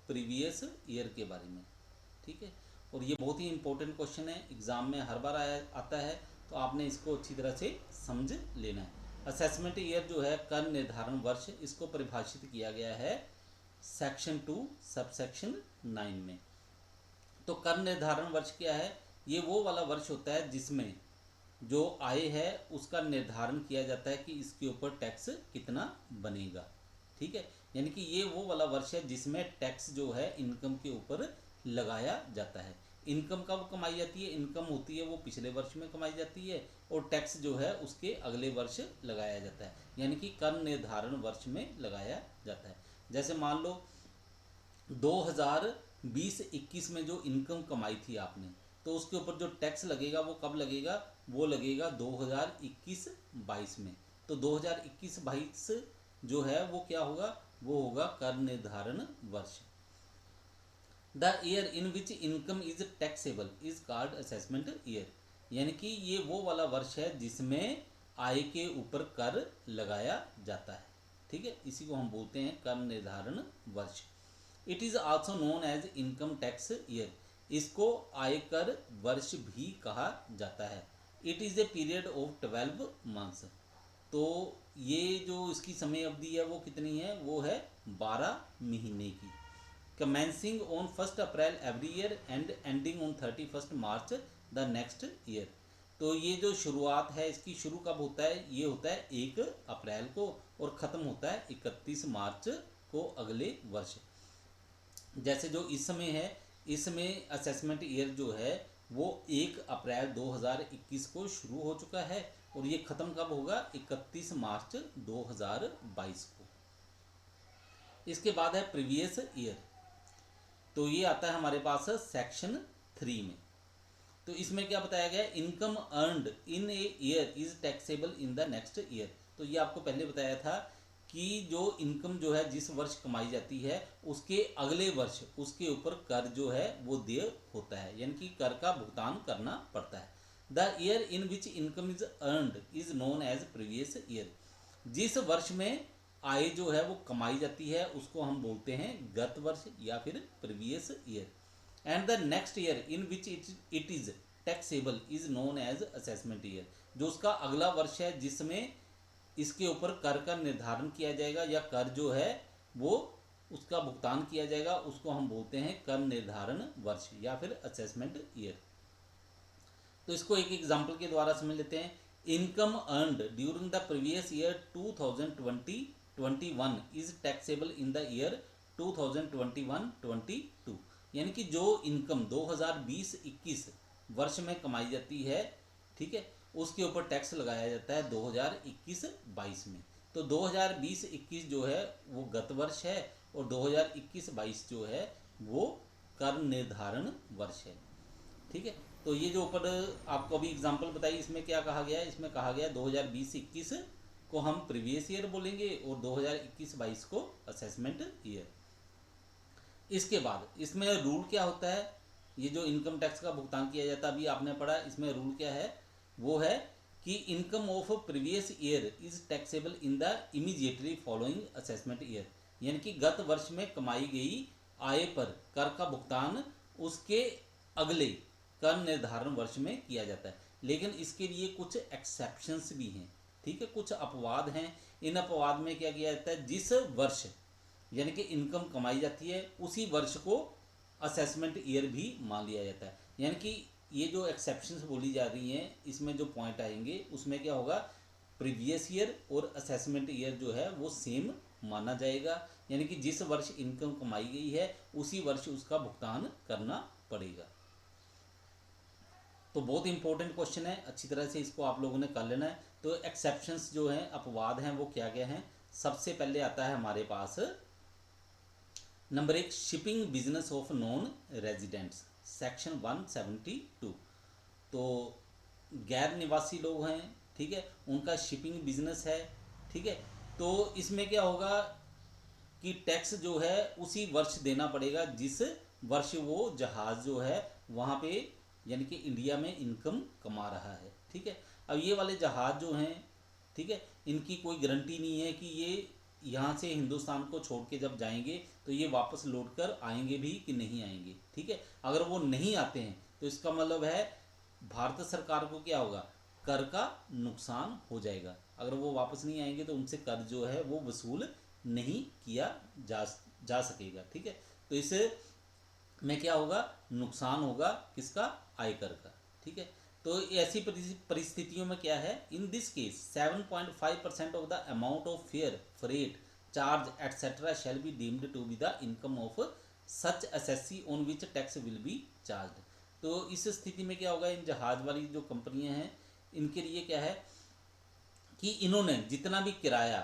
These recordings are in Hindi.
प्रीवियस ईयर के बारे में, ठीक है। और ये बहुत ही इंपॉर्टेंट क्वेश्चन है, एग्जाम में हर बार आता है, तो आपने इसको अच्छी तरह से समझ लेना है। असेसमेंट ईयर जो है कर निर्धारण वर्ष, इसको परिभाषित किया गया है सेक्शन 2 सबसेक्शन 9 में। तो कर निर्धारण वर्ष क्या है? ये वो वाला वर्ष होता है जिसमें जो आय है उसका निर्धारण किया जाता है कि इसके ऊपर टैक्स कितना बनेगा, ठीक है। यानी कि ये वो वाला वर्ष है जिसमें टैक्स जो है इनकम के ऊपर लगाया जाता है। इनकम कब कमाई जाती है? इनकम होती है वो पिछले वर्ष में कमाई जाती है, और टैक्स जो है उसके अगले वर्ष लगाया जाता है, यानी कि कर निर्धारण वर्ष में लगाया जाता है। जैसे मान लो 2020-21 में जो इनकम कमाई थी आपने, तो उसके ऊपर जो टैक्स लगेगा वो कब लगेगा? वो लगेगा 2021-22 में। तो 2021-22 जो है वो क्या होगा? वो होगा कर निर्धारण वर्ष। The year in which income is taxable is called assessment year, यानी कि ये वो वाला वर्ष है जिसमें आय के ऊपर कर लगाया जाता है, ठीक है। इसी को हम बोलते हैं कर निर्धारण वर्ष। It is also known as income tax year, इसको आयकर वर्ष भी कहा जाता है। It is a period of 12 months, तो ये जो इसकी समय अवधि है वो कितनी है? वो है 12 महीने की। Commencing on 1 April every year and ending on 31 March the next year. तो ये जो शुरुआत है इसकी शुरू कब होता है? ये होता है 1 अप्रैल को और ख़त्म होता है 31 मार्च को अगले वर्ष। जैसे जो इस समय है, इसमें असेसमेंट ईयर जो है वो 1 अप्रैल 2021 को शुरू हो चुका है और ये ख़त्म कब होगा? 31 मार्च 2022 को। इसके बाद है प्रीवियस ईयर, तो ये आता है हमारे पास सेक्शन 3 में। तो इसमें क्या बताया गया? Income earned in a year is taxable in the next year. तो ये आपको पहले बताया था कि जो इनकम जो है जिस वर्ष कमाई जाती है उसके अगले वर्ष उसके ऊपर कर जो है वो देय होता है, यानी कि कर का भुगतान करना पड़ता है। The year in which income is earned is known as previous year, जिस वर्ष में आय जो है वो कमाई जाती है उसको हम बोलते हैं गत वर्ष या फिर previous year. And the next year in which it is taxable is known as assessment year, जो उसका अगला वर्ष है जिसमें इसके ऊपर कर का निर्धारण किया जाएगा या कर जो है वो उसका भुगतान किया जाएगा, उसको हम बोलते हैं कर निर्धारण वर्ष या फिर असेसमेंट ईयर। तो इसको एक एग्जांपल के द्वारा समझ लेते हैं। Income earned during the previous year 2020-21 is taxable in the year 2021-22, यानी कि जो इनकम 2020-21 वर्ष में कमाई जाती है, ठीक है, उसके ऊपर टैक्स लगाया जाता है 2021-22 में। तो 2020-21 जो है वो गत वर्ष है और 2021-22 जो है वो कर निर्धारण वर्ष है, ठीक है। तो ये जो ऊपर आपको अभी एग्जांपल बताई इसमें क्या कहा गया है? इसमें कहा गया 2020-21 को हम प्रीवियस ईयर बोलेंगे और 2021-22 को असेसमेंट ईयर। इसके बाद इसमें रूल क्या होता है? ये जो इनकम टैक्स का भुगतान किया जाता है अभी आपने पढ़ा, इसमें रूल क्या है? वो है कि income of previous year is taxable in the immediately following assessment year, यानी कि गत वर्ष में कमाई गई आय पर कर का भुगतान उसके अगले कर निर्धारण वर्ष में किया जाता है। लेकिन इसके लिए कुछ एक्सेप्शंस भी हैं, ठीक है, कुछ अपवाद हैं। इन अपवाद में क्या किया जाता है? जिस वर्ष यानी कि इनकम कमाई जाती है उसी वर्ष को असेसमेंट ईयर भी मान लिया जाता है। यानी कि ये जो एक्सेप्शंस बोली जा रही हैं इसमें जो पॉइंट आएंगे उसमें क्या होगा? प्रीवियस ईयर और असेसमेंट ईयर जो है वो सेम माना जाएगा, यानी कि जिस वर्ष इनकम कमाई गई है उसी वर्ष उसका भुगतान करना पड़ेगा। तो बहुत इंपॉर्टेंट क्वेश्चन है, अच्छी तरह से इसको आप लोगों ने कर लेना है। तो एक्सेप्शंस जो हैं, अपवाद हैं, वो क्या क्या हैं? सबसे पहले आता है हमारे पास number 1, shipping business of non residents, section 172। तो गैर निवासी लोग हैं, ठीक है, उनका शिपिंग बिजनेस है, ठीक है। तो इसमें क्या होगा कि टैक्स जो है उसी वर्ष देना पड़ेगा जिस वर्ष वो जहाज़ जो है वहाँ पे यानी कि इंडिया में इनकम कमा रहा है, ठीक है। अब ये वाले जहाज़ जो हैं, ठीक है, इनकी कोई गारंटी नहीं है कि ये यहाँ से हिंदुस्तान को छोड़ के जब जाएंगे तो ये वापस लौट कर आएंगे भी कि नहीं आएंगे। ठीक है, अगर वो नहीं आते हैं तो इसका मतलब है भारत सरकार को क्या होगा, कर का नुकसान हो जाएगा। अगर वो वापस नहीं आएंगे तो उनसे कर जो है वो वसूल नहीं किया जा सकेगा। ठीक है, तो इसे में क्या होगा, नुकसान होगा किसका, आयकर का। ठीक है, तो ऐसी परिस्थितियों में क्या है, in this case 7.5% of the amount of fare freight charge etcetera shall be deemed to be the income of such SSC on which tax will be charge. तो इस स्थिति में क्या होगा, इन जहाज वाली जो कंपनियां हैं इनके लिए क्या है कि इन्होंने जितना भी किराया,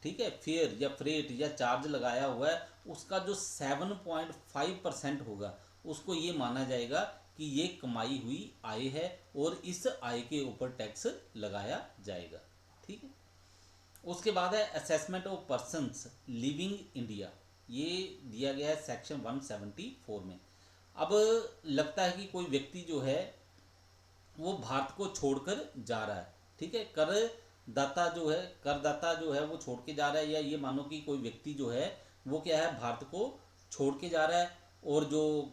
ठीक है, फेयर या फ्रेट या चार्ज लगाया हुआ है उसका जो 7.5% होगा उसको ये माना जाएगा कि ये कमाई हुई आय है और इस आय के ऊपर टैक्स लगाया जाएगा। ठीक है, उसके बाद है assessment of persons living India, ये दिया गया है सेक्शन 174 में। अब लगता है कि कोई व्यक्ति जो है वो भारत को छोड़कर जा रहा है। ठीक है, करदाता जो है वो छोड़ के जा रहा है, या ये मानो कि कोई व्यक्ति जो है वो क्या है, भारत को छोड़ के जा रहा है और जो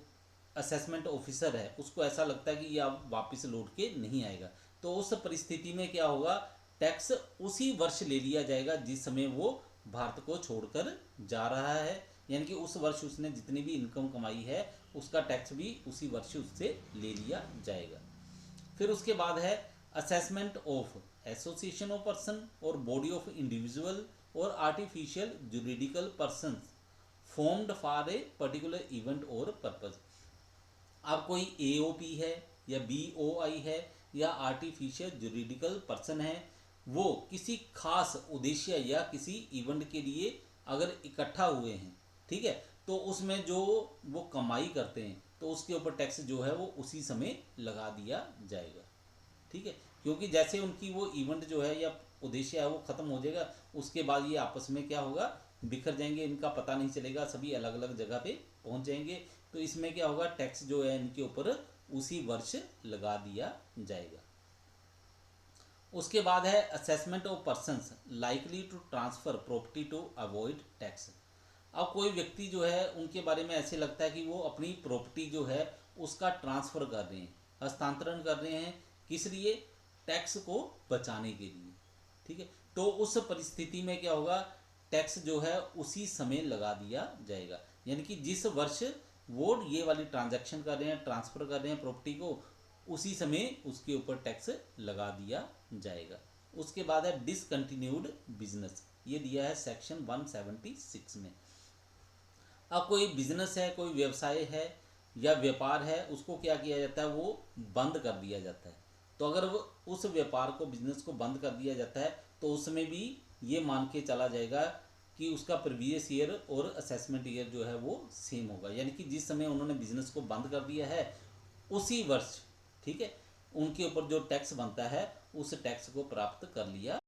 असेसमेंट ऑफिसर है उसको ऐसा लगता है कि ये अब वापस लौट के नहीं आएगा। तो उस परिस्थिति में क्या होगा, टैक्स उसी वर्ष ले लिया जाएगा जिस समय वो भारत को छोड़कर जा रहा है, यानी कि उस वर्ष उसने जितनी भी इनकम कमाई है उसका टैक्स भी उसी वर्ष उससे ले लिया जाएगा। फिर उसके बाद है assessment of association of person और बॉडी ऑफ इंडिविजुअल और artificial juridical person formed for a particular event और पर्पज। अब कोई एओपी है या बीओआई है या आर्टिफिशियल जुरिडिकल पर्सन है, वो किसी खास उद्देश्य या किसी इवेंट के लिए अगर इकट्ठा हुए हैं, ठीक है, तो उसमें जो वो कमाई करते हैं तो उसके ऊपर टैक्स जो है वो उसी समय लगा दिया जाएगा। ठीक है, क्योंकि जैसे उनकी वो इवेंट जो है या उद्देश्य है वो ख़त्म हो जाएगा, उसके बाद ये आपस में क्या होगा, बिखर जाएंगे, इनका पता नहीं चलेगा, सभी अलग अलग जगह पे पहुंच जाएंगे। तो इसमें क्या होगा, टैक्स जो है इनके ऊपर उसी वर्ष लगा दिया जाएगा। उसके बाद है assessment of persons likely to transfer property to avoid tax. अब कोई व्यक्ति जो है उनके बारे में ऐसे लगता है कि वो अपनी प्रॉपर्टी जो है उसका ट्रांसफ़र कर रहे हैं, हस्तांतरण कर रहे हैं, किस लिए, टैक्स को बचाने के लिए। ठीक है, तो उस परिस्थिति में क्या होगा, टैक्स जो है उसी समय लगा दिया जाएगा, यानी कि जिस वर्ष वो ये वाली ट्रांजैक्शन कर रहे हैं, ट्रांसफ़र कर रहे हैं प्रॉपर्टी को, उसी समय उसके ऊपर टैक्स लगा दिया जाएगा। उसके बाद है डिसकंटिन्यूड बिजनेस, ये दिया है सेक्शन 176 में। अब कोई बिजनेस है, कोई व्यवसाय है या व्यापार है, उसको क्या किया जाता है, वो बंद कर दिया जाता है। तो अगर वो उस व्यापार को, बिजनेस को बंद कर दिया जाता है तो उसमें भी ये मान के चला जाएगा कि उसका प्रीवियस ईयर और असेसमेंट ईयर जो है वो सेम होगा, यानी कि जिस समय उन्होंने बिजनेस को बंद कर दिया है उसी वर्ष, ठीक है, उनके ऊपर जो टैक्स बनता है उस टैक्स को प्राप्त कर लिया